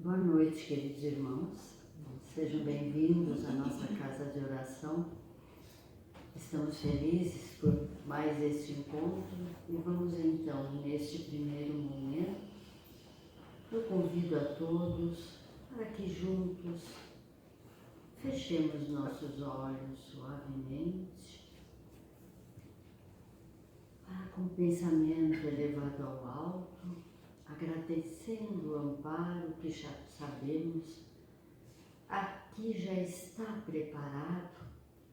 Boa noite, queridos irmãos. Sejam bem-vindos à nossa casa de oração. Estamos felizes por mais este encontro e vamos então, neste primeiro momento, eu convido a todos para que juntos fechemos nossos olhos suavemente, para com o pensamento elevado ao alto, agradecendo o amparo que já sabemos, aqui já está preparado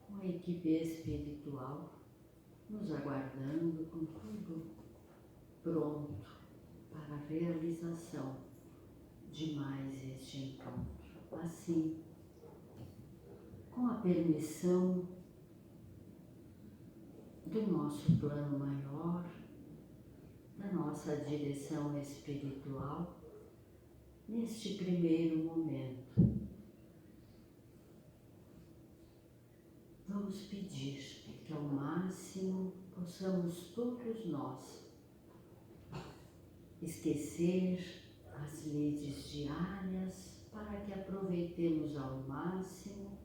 com a equipe espiritual, nos aguardando com tudo pronto para a realização de mais este encontro. Assim, com a permissão do nosso plano maior, da nossa direção espiritual, neste primeiro momento, vamos pedir que ao máximo possamos todos nós esquecer as lides diárias para que aproveitemos ao máximo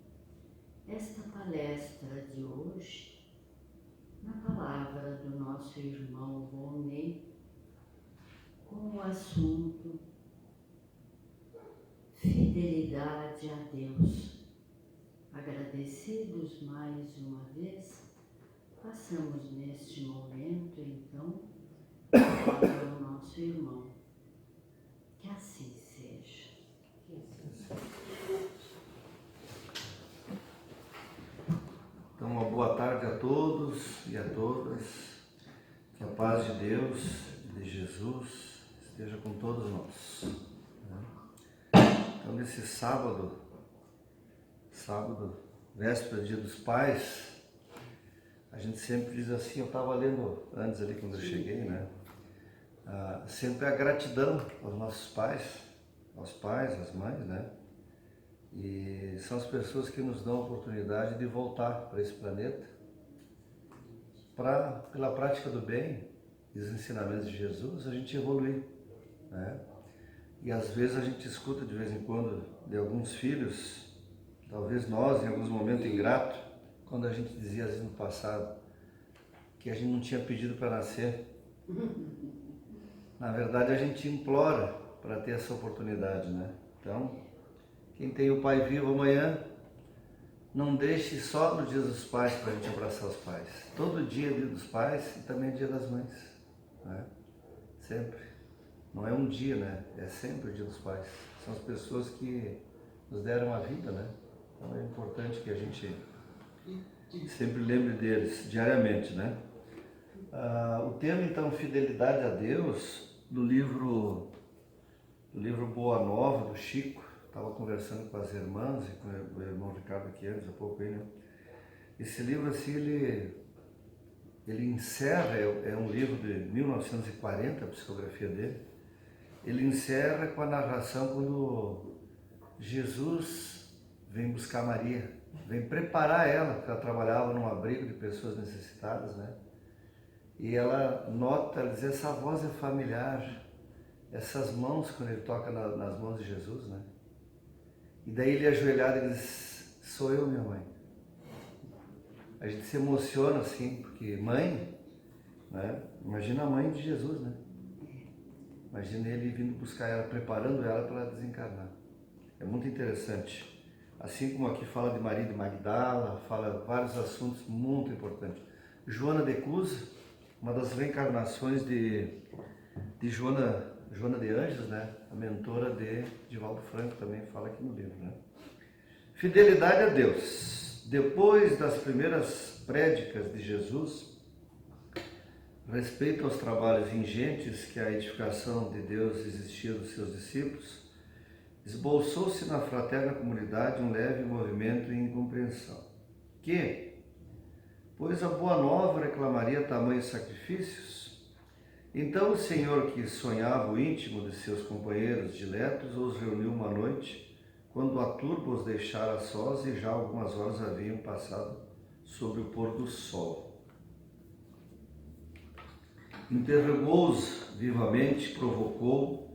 esta palestra de hoje, na palavra do nosso irmão Volney, com o assunto fidelidade a Deus. Agradecidos mais uma vez, passamos neste momento, então, a palavra ao nosso irmão. Que assim seja. Então, uma boa tarde a todos e a todas. Que a paz de Deus e de Jesus esteja com todos nós. Então, nesse sábado, véspera do Dia dos Pais, a gente sempre diz assim, eu estava lendo antes ali quando eu cheguei, né? Sempre a gratidão aos nossos pais, às mães, né? E são as pessoas que nos dão a oportunidade de voltar para esse planeta, pela prática do bem e os ensinamentos de Jesus, a gente evoluir, né? E às vezes a gente escuta de vez em quando de alguns filhos, talvez nós em alguns momentos ingratos, quando a gente dizia às vezes no passado que a gente não tinha pedido para nascer. Na verdade a gente implora para ter essa oportunidade, né? Então, quem tem o pai vivo amanhã, não deixe só no Dia dos Pais para a gente abraçar os pais. Todo dia é Dia dos Pais e também é Dia das Mães, né? Sempre. Não é um dia, né? É sempre o Dia dos Pais. São as pessoas que nos deram a vida, né? Então é importante que a gente sempre lembre deles diariamente, né? O tema, então, Fidelidade a Deus, do livro Boa Nova, do Chico. Estava conversando com as irmãs e com o irmão Ricardo aqui antes, há pouco aí, né? Esse livro, assim, ele encerra, é um livro de 1940, a psicografia dele. Ele encerra com a narração quando Jesus vem buscar Maria, vem preparar ela, porque ela trabalhava num abrigo de pessoas necessitadas, né? E ela nota, ela diz, essa voz é familiar, essas mãos, quando ele toca nas mãos de Jesus, né? E daí ele ajoelhado e diz, sou eu, minha mãe. A gente se emociona assim, porque mãe, né? Imagina a mãe de Jesus, né? Imagina ele vindo buscar ela, preparando ela para desencarnar. É muito interessante. Assim como aqui fala de Maria de Magdala, fala vários assuntos muito importantes. Joana de Cusa, uma das reencarnações de Joana de Anjos, né? A mentora de Divaldo Franco também fala aqui no livro, né? Fidelidade a Deus. Depois das primeiras prédicas de Jesus, respeito aos trabalhos ingentes que a edificação de Deus exigia dos seus discípulos, esboçou-se na fraterna comunidade um leve movimento de incompreensão, que, pois a boa nova reclamaria tamanhos sacrifícios, então o Senhor, que sonhava o íntimo de seus companheiros diletos, os reuniu uma noite, quando a turba os deixara sós e já algumas horas haviam passado sobre o pôr do sol. Interrogou-os vivamente, provocou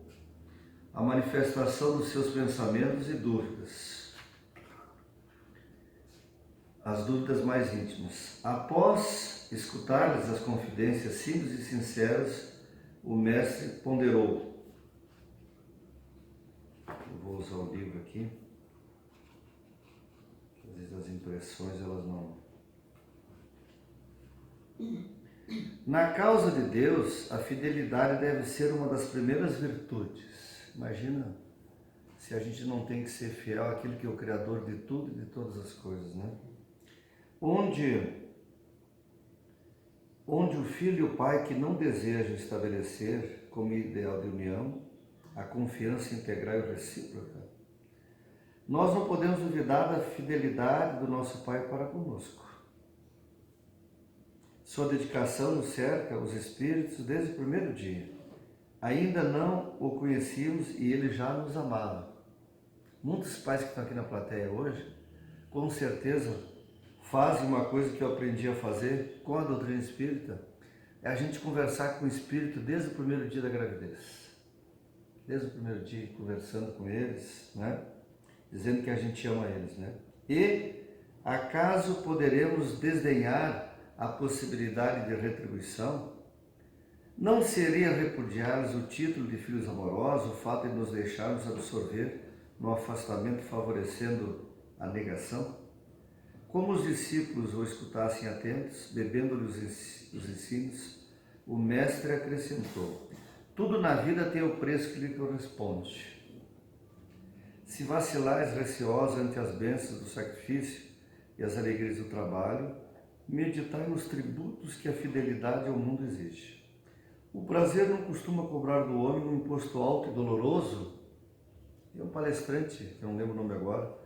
a manifestação dos seus pensamentos e dúvidas, as dúvidas mais íntimas. Após escutar-lhes as confidências simples e sinceras, o mestre ponderou. Eu vou usar o livro aqui. Às vezes as impressões elas não... Na causa de Deus, a fidelidade deve ser uma das primeiras virtudes. Imagina se a gente não tem que ser fiel àquele que é o Criador de tudo e de todas as coisas, né? Onde o filho e o pai que não desejam estabelecer como ideal de união a confiança integral e recíproca, nós não podemos duvidar da fidelidade do nosso Pai para conosco. Sua dedicação nos cerca os espíritos desde o primeiro dia. Ainda não o conhecíamos e ele já nos amava. Muitos pais que estão aqui na plateia hoje, com certeza, fazem uma coisa que eu aprendi a fazer com a doutrina espírita, é a gente conversar com o espírito desde o primeiro dia da gravidez. Desde o primeiro dia, conversando com eles, né? Dizendo que a gente ama eles, né? E acaso poderemos desdenhar a possibilidade de retribuição? Não seria repudiar-lhes o título de filhos amorosos, o fato de nos deixarmos absorver no afastamento, favorecendo a negação? Como os discípulos o escutassem atentos, bebendo-lhes os ensinos, o mestre acrescentou: tudo na vida tem o preço que lhe corresponde. Se vacilares receosos ante as bênçãos do sacrifício e as alegrias do trabalho, meditai nos tributos que a fidelidade ao mundo exige. O prazer não costuma cobrar do homem um imposto alto e doloroso. Tem um palestrante, que eu não lembro o nome agora,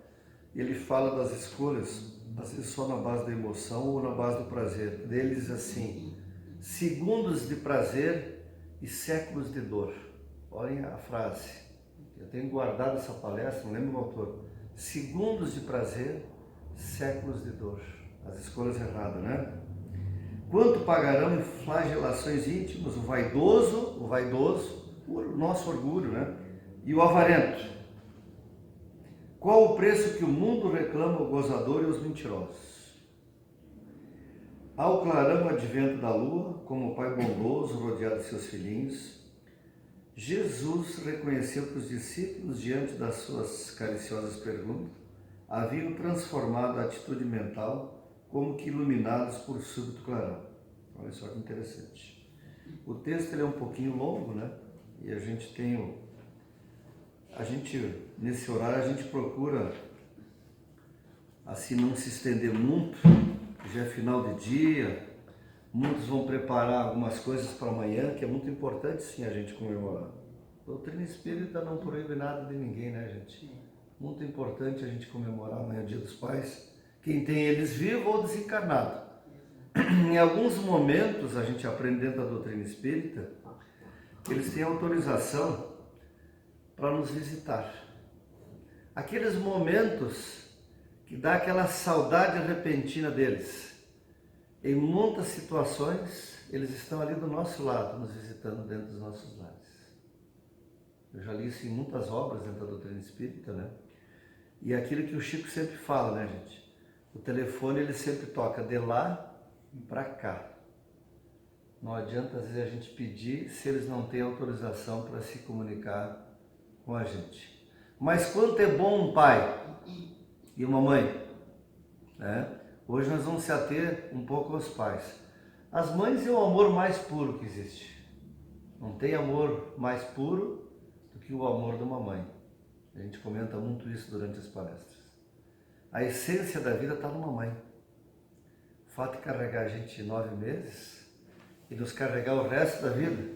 e ele fala das escolhas, às vezes só na base da emoção ou na base do prazer. Deles assim: segundos de prazer e séculos de dor. Olhem a frase. Eu tenho guardado essa palestra, não lembro o autor. Segundos de prazer, séculos de dor. As escolhas erradas, né? Quanto pagarão em flagelações íntimas o vaidoso, o nosso orgulho, né? E o avarento? Qual o preço que o mundo reclama ao gozador e aos mentirosos? Ao clarão advento da lua, como o pai bondoso rodeado de seus filhinhos, Jesus reconheceu que os discípulos, diante das suas cariciosas perguntas, haviam transformado a atitude mental como que iluminados por súbito clarão. Olha só que interessante. O texto ele é um pouquinho longo, né? E a gente nesse horário, a gente procura, assim, não se estender muito, já é final de dia. Muitos vão preparar algumas coisas para amanhã, que é muito importante sim a gente comemorar. A doutrina espírita não proíbe nada de ninguém, né, gente? Muito importante a gente comemorar amanhã, Dia dos Pais, quem tem eles vivo ou desencarnado. Em alguns momentos, a gente aprende dentro da doutrina espírita, que eles têm autorização para nos visitar. Aqueles momentos que dá aquela saudade repentina deles. Em muitas situações, eles estão ali do nosso lado, nos visitando dentro dos nossos lares. Eu já li isso em muitas obras dentro da doutrina espírita, né? E é aquilo que o Chico sempre fala, né, gente? O telefone, ele sempre toca de lá para cá. Não adianta, às vezes, a gente pedir se eles não têm autorização para se comunicar com a gente. Mas quanto é bom um pai e uma mãe, né? Hoje nós vamos se ater um pouco aos pais. As mães é o amor mais puro que existe. Não tem amor mais puro do que o amor de uma mãe. A gente comenta muito isso durante as palestras. A essência da vida está numa mãe. O fato de carregar a gente 9 meses e nos carregar o resto da vida.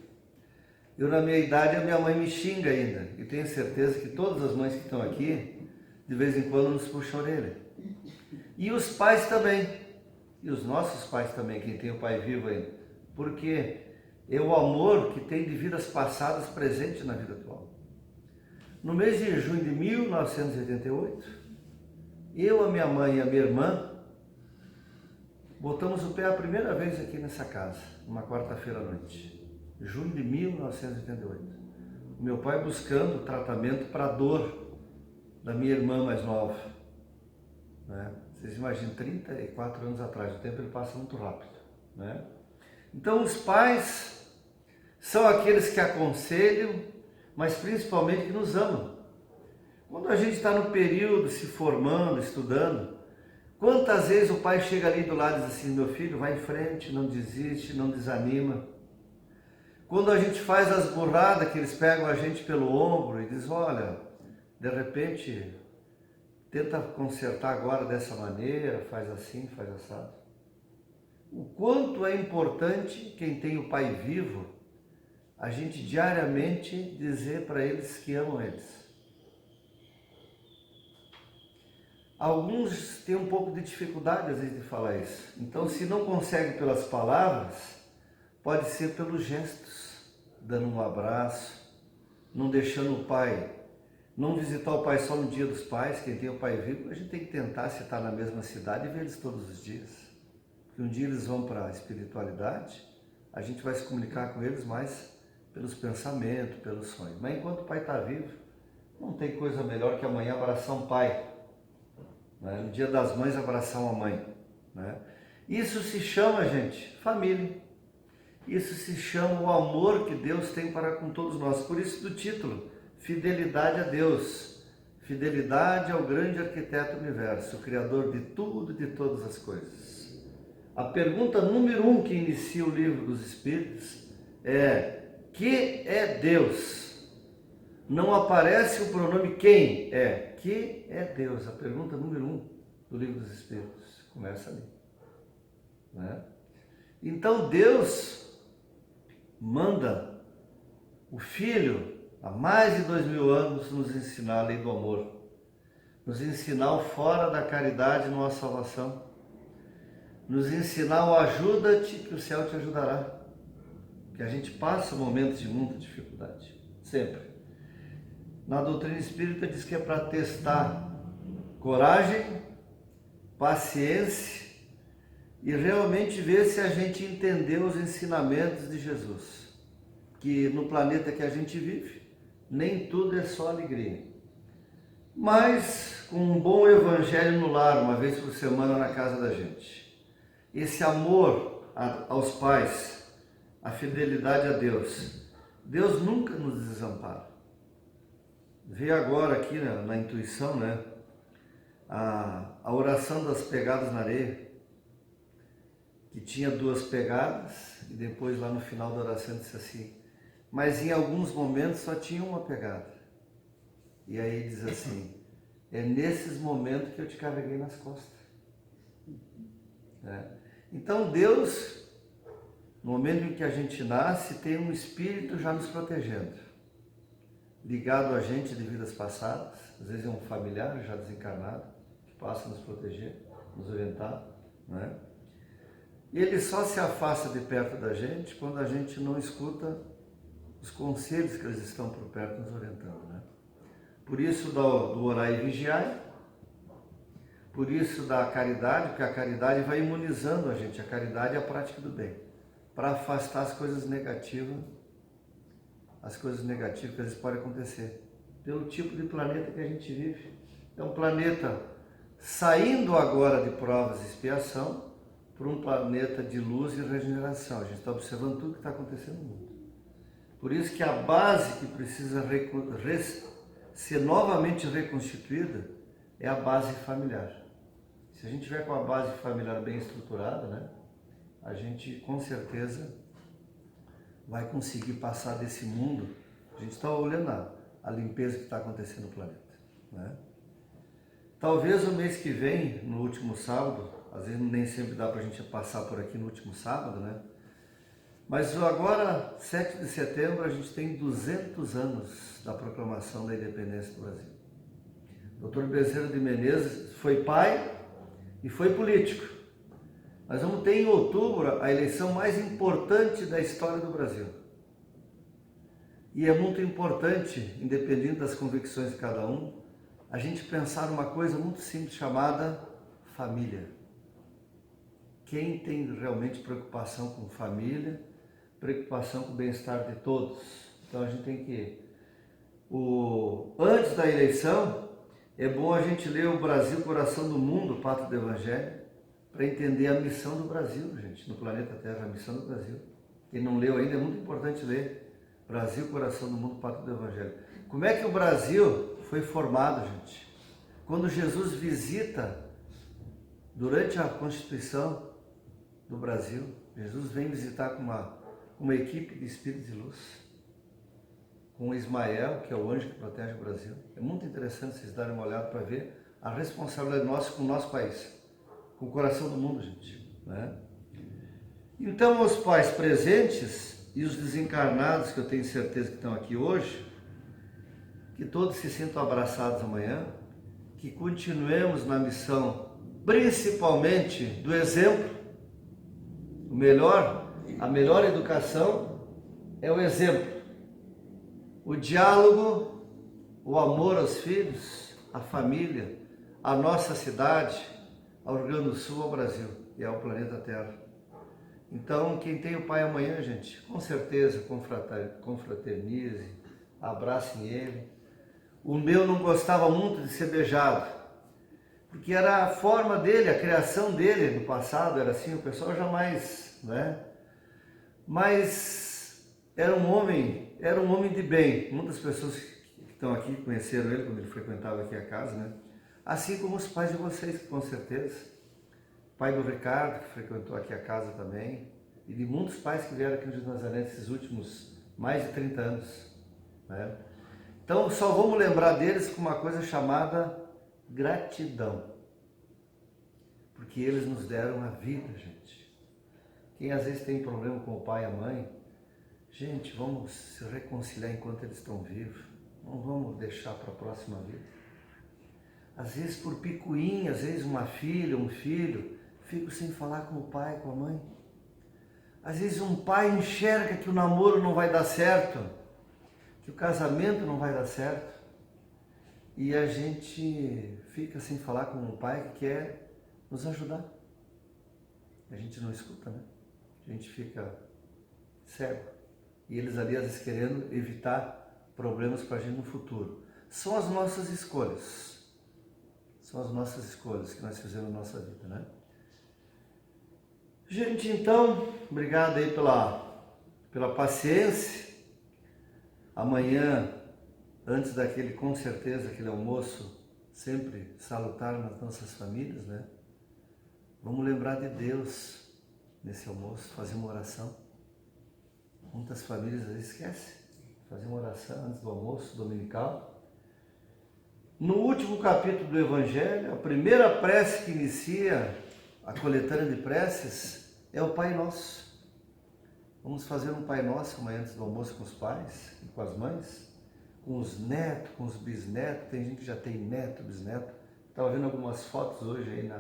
Eu, na minha idade, a minha mãe me xinga ainda. E tenho certeza que todas as mães que estão aqui, de vez em quando, nos puxam a orelha. E os pais também, e os nossos pais também, quem tem o pai vivo ainda, porque é o amor que tem de vidas passadas presente na vida atual. No mês de junho de 1988, eu, a minha mãe e a minha irmã, botamos o pé a primeira vez aqui nessa casa, numa quarta-feira à noite, junho de 1988. meu pai buscando tratamento para a dor da minha irmã mais nova, né? Vocês imaginam, 34 anos atrás, o tempo ele passa muito rápido, né? Então os pais são aqueles que aconselham, mas principalmente que nos amam. Quando a gente está no período se formando, estudando, quantas vezes o pai chega ali do lado e diz assim: meu filho, vai em frente, não desiste, não desanima. Quando a gente faz as burradas que eles pegam a gente pelo ombro e diz: olha, de repente, tenta consertar agora dessa maneira, faz assim, faz assado. O quanto é importante quem tem o pai vivo, a gente diariamente dizer para eles que amam eles. Alguns têm um pouco de dificuldade às vezes de falar isso. Então, se não consegue pelas palavras, pode ser pelos gestos, dando um abraço, não deixando o pai, não visitar o pai só no dia dos pais, quem tem o pai vivo. A gente tem que tentar, se está na mesma cidade, e ver eles todos os dias. Porque um dia eles vão para a espiritualidade, a gente vai se comunicar com eles mais pelos pensamentos, pelos sonhos. Mas enquanto o pai está vivo, não tem coisa melhor que amanhã abraçar um pai, né? No dia das mães, abraçar uma mãe, né? Isso se chama, gente, família. Isso se chama o amor que Deus tem para com todos nós. Por isso do título, fidelidade a Deus. Fidelidade ao grande arquiteto do universo, o Criador de tudo e de todas as coisas. A pergunta número 1 que inicia o livro dos Espíritos é: que é Deus? Não aparece o pronome quem é. Que é Deus? A pergunta número 1 do livro dos Espíritos. Começa ali, né? Então Deus manda o Filho, há mais de 2000 anos, nos ensinar a lei do amor. Nos ensinar o fora da caridade não há salvação. Nos ensinar o ajuda-te que o céu te ajudará. Que a gente passa momentos de muita dificuldade. Sempre. Na doutrina espírita diz que é para testar coragem, paciência e realmente ver se a gente entendeu os ensinamentos de Jesus. Que no planeta que a gente vive, nem tudo é só alegria. Mas com um bom evangelho no lar, uma vez por semana na casa da gente. Esse amor aos pais, a fidelidade a Deus. Deus nunca nos desampara. Veio agora aqui na intuição, né? A oração das pegadas na areia, que tinha 2 pegadas, e depois lá no final da oração disse assim: mas em alguns momentos só tinha uma pegada. E aí diz assim: é nesses momentos que eu te carreguei nas costas. Então Deus, no momento em que a gente nasce, tem um espírito já nos protegendo, ligado a gente de vidas passadas. Às vezes é um familiar já desencarnado que passa a nos proteger, nos orientar, né? E ele só se afasta de perto da gente quando a gente não escuta os conselhos que eles estão por perto nos orientando, né? Por isso do orar e vigiar, por isso da caridade, porque a caridade vai imunizando a gente. A caridade é a prática do bem, para afastar as coisas negativas que às vezes podem acontecer, pelo tipo de planeta que a gente vive. É um planeta saindo agora de provas e expiação para um planeta de luz e regeneração. A gente está observando tudo que está acontecendo no mundo. Por isso que a base que precisa ser novamente reconstituída é a base familiar. Se a gente tiver com a base familiar bem estruturada, né, a gente com certeza vai conseguir passar desse mundo. A gente está olhando a limpeza que está acontecendo no planeta, né? Talvez o mês que vem, no último sábado, às vezes nem sempre dá para a gente passar por aqui no último sábado, né? Mas agora, 7 de setembro, a gente tem 200 anos da proclamação da independência do Brasil. Dr. Bezerra de Menezes foi pai e foi político. Nós vamos ter em outubro a eleição mais importante da história do Brasil. E é muito importante, independente das convicções de cada um, a gente pensar uma coisa muito simples chamada família. Quem tem realmente preocupação com família, preocupação com o bem-estar de todos. Então a gente tem que Antes da eleição, é bom a gente ler o Brasil, Coração do Mundo, Pátria do Evangelho, para entender a missão do Brasil, gente, no planeta Terra, a missão do Brasil. Quem não leu ainda, é muito importante ler Brasil, Coração do Mundo, Pátria do Evangelho. Como é que o Brasil foi formado, gente? Quando Jesus visita, durante a Constituição do Brasil, Jesus vem visitar com uma equipe de espíritos de luz, com Ismael, que é o anjo que protege o Brasil. É muito interessante vocês darem uma olhada para ver a responsabilidade nossa com o nosso país, com o coração do mundo, gente, né? Então, os pais presentes e os desencarnados, que eu tenho certeza que estão aqui hoje, que todos se sintam abraçados amanhã, que continuemos na missão, principalmente do exemplo. A melhor educação é o exemplo, o diálogo, o amor aos filhos, à família, à nossa cidade, ao Rio Grande do Sul, ao Brasil e ao planeta Terra. Então, quem tem o pai amanhã, gente, com certeza confraternize, abracem ele. O meu não gostava muito de ser beijado, porque era a forma dele, a criação dele no passado era assim, o pessoal jamais, né? Mas era um homem de bem. Muitas pessoas que estão aqui conheceram ele quando ele frequentava aqui a casa, né? Assim como os pais de vocês, com certeza. Pai do Ricardo, que frequentou aqui a casa também, e de muitos pais que vieram aqui no Jardim Nazaré nesses últimos mais de 30 anos, né? Então, só vamos lembrar deles com uma coisa chamada gratidão, porque eles nos deram a vida, gente. Quem às vezes tem problema com o pai e a mãe, gente, vamos se reconciliar enquanto eles estão vivos, não vamos deixar para a próxima vida. Às vezes por picuinha, às vezes uma filha, um filho, fico sem falar com o pai, com a mãe. Às vezes um pai enxerga que o namoro não vai dar certo, que o casamento não vai dar certo, e a gente fica sem falar com o pai que quer nos ajudar. A gente não escuta, né? A gente fica cego. E eles ali às vezes querendo evitar problemas para a gente no futuro. São as nossas escolhas. São as nossas escolhas que nós fizemos na nossa vida, né? Gente, então, obrigado aí pela paciência. Amanhã, antes daquele, com certeza, aquele almoço sempre salutar nas nossas famílias, né? Vamos lembrar de Deus nesse almoço, fazer uma oração. Muitas famílias às vezes esquecem, fazer uma oração antes do almoço dominical. No último capítulo do Evangelho, a primeira prece que inicia a coletânea de preces é o Pai Nosso. Vamos fazer um Pai Nosso amanhã antes do almoço com os pais e com as mães, com os netos, com os bisnetos. Tem gente que já tem neto, bisneto. Estava vendo algumas fotos hoje aí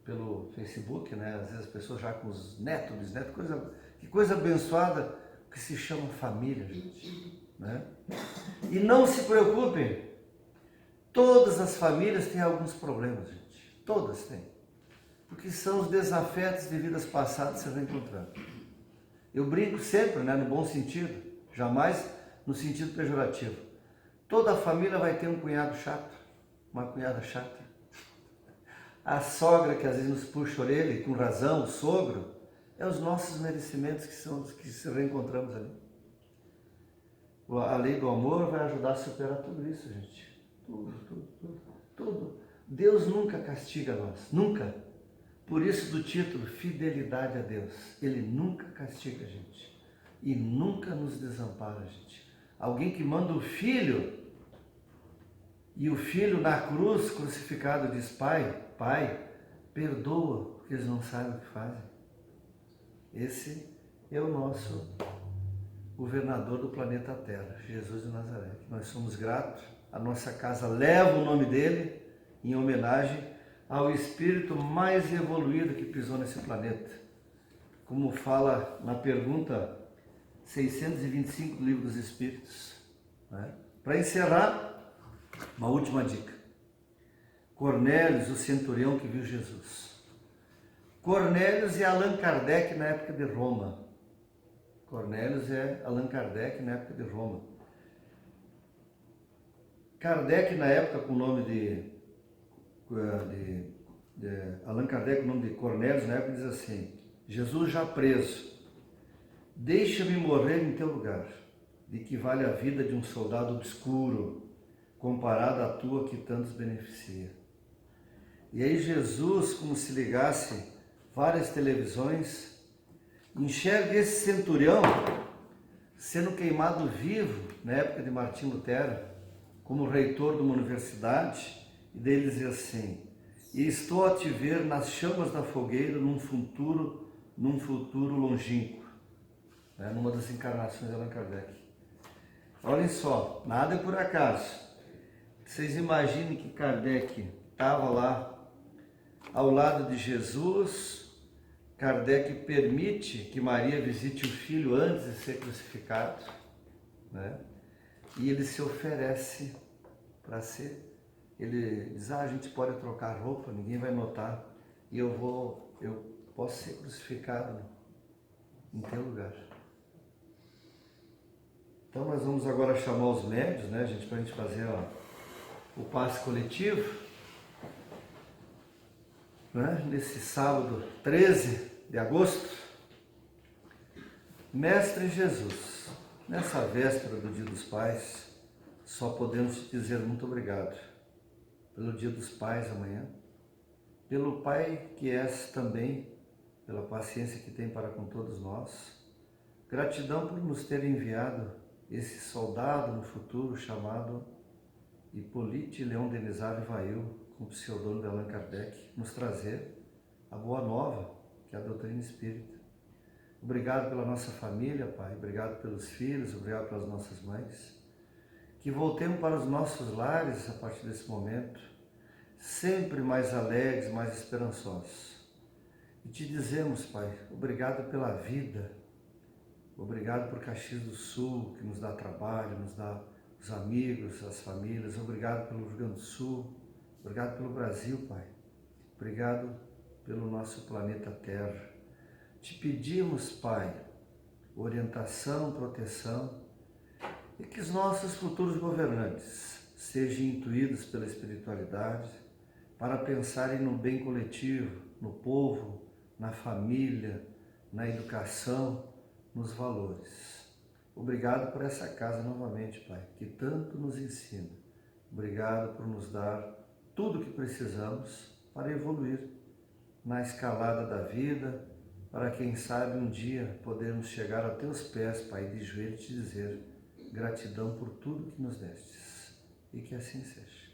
pelo Facebook, né? Às vezes as pessoas já com os netos, bisnetos, que coisa abençoada que se chama família, gente, né? E não se preocupem, todas as famílias têm alguns problemas, gente, todas têm, porque são os desafetos de vidas passadas se reencontrando. Eu brinco sempre, né, no bom sentido, jamais no sentido pejorativo. Toda família vai ter um cunhado chato, uma cunhada chata. A sogra que às vezes nos puxa a orelha, e com razão, o sogro, é os nossos merecimentos que são os que se reencontramos ali. A lei do amor vai ajudar a superar tudo isso, gente. Tudo. Deus nunca castiga nós, nunca. Por isso do título, fidelidade a Deus. Ele nunca castiga a gente e nunca nos desampara, gente. Alguém que manda o filho e o filho na cruz crucificado diz: Pai, perdoa, porque eles não sabem o que fazem. Esse é o nosso governador do planeta Terra, Jesus de Nazaré. Nós somos gratos, a nossa casa leva o nome dele em homenagem ao espírito mais evoluído que pisou nesse planeta. Como fala na pergunta 625 do Livro dos Espíritos, né? Para encerrar, uma última dica. Cornélios, o centurião que viu Jesus. Cornélios é Allan Kardec na época de Roma. Cornélios é Allan Kardec na época de Roma. Kardec, na época, com o nome de Allan Kardec, com o nome de Cornélios, na época, diz assim: Jesus já preso, deixa-me morrer em teu lugar, de que vale a vida de um soldado obscuro, comparado à tua que tantos beneficia. E aí Jesus, como se ligasse várias televisões, enxerga esse centurião sendo queimado vivo, na época de Martim Lutero, como reitor de uma universidade, e dele diz assim: e estou a te ver nas chamas da fogueira num futuro longínquo, né? Numa das encarnações de Allan Kardec. Olhem só, nada é por acaso. Vocês imaginem que Kardec estava lá ao lado de Jesus. Kardec permite que Maria visite o filho antes de ser crucificado, né? E ele se oferece para ser. Ele diz: a gente pode trocar roupa, ninguém vai notar, e eu posso ser crucificado em teu lugar. Então nós vamos agora chamar os médios, né, gente, para a gente fazer o passe coletivo, né, nesse sábado 13 de agosto. Mestre Jesus, nessa véspera do Dia dos Pais, só podemos te dizer muito obrigado pelo Dia dos Pais amanhã, pelo Pai que és também, pela paciência que tem para com todos nós. Gratidão por nos ter enviado esse soldado no futuro chamado Hippolyte Léon Denisard Vail, com o pseudônimo de Allan Kardec, nos trazer a boa nova, que é a doutrina espírita. Obrigado pela nossa família, Pai, obrigado pelos filhos, obrigado pelas nossas mães. Que voltemos para os nossos lares a partir desse momento, sempre mais alegres, mais esperançosos. E te dizemos, Pai, obrigado pela vida, obrigado por Caxias do Sul, que nos dá trabalho, nos dá os amigos, as famílias. Obrigado pelo Rio Grande do Sul, obrigado pelo Brasil, Pai. Obrigado pelo nosso planeta Terra. Te pedimos, Pai, orientação, proteção, e que os nossos futuros governantes sejam intuídos pela espiritualidade para pensarem no bem coletivo, no povo, na família, na educação, nos valores. Obrigado por essa casa novamente, Pai, que tanto nos ensina. Obrigado por nos dar tudo o que precisamos para evoluir na escalada da vida, para quem sabe um dia podermos chegar a teus pés, Pai, de joelho, e te dizer: gratidão por tudo que nos destes. E que assim seja.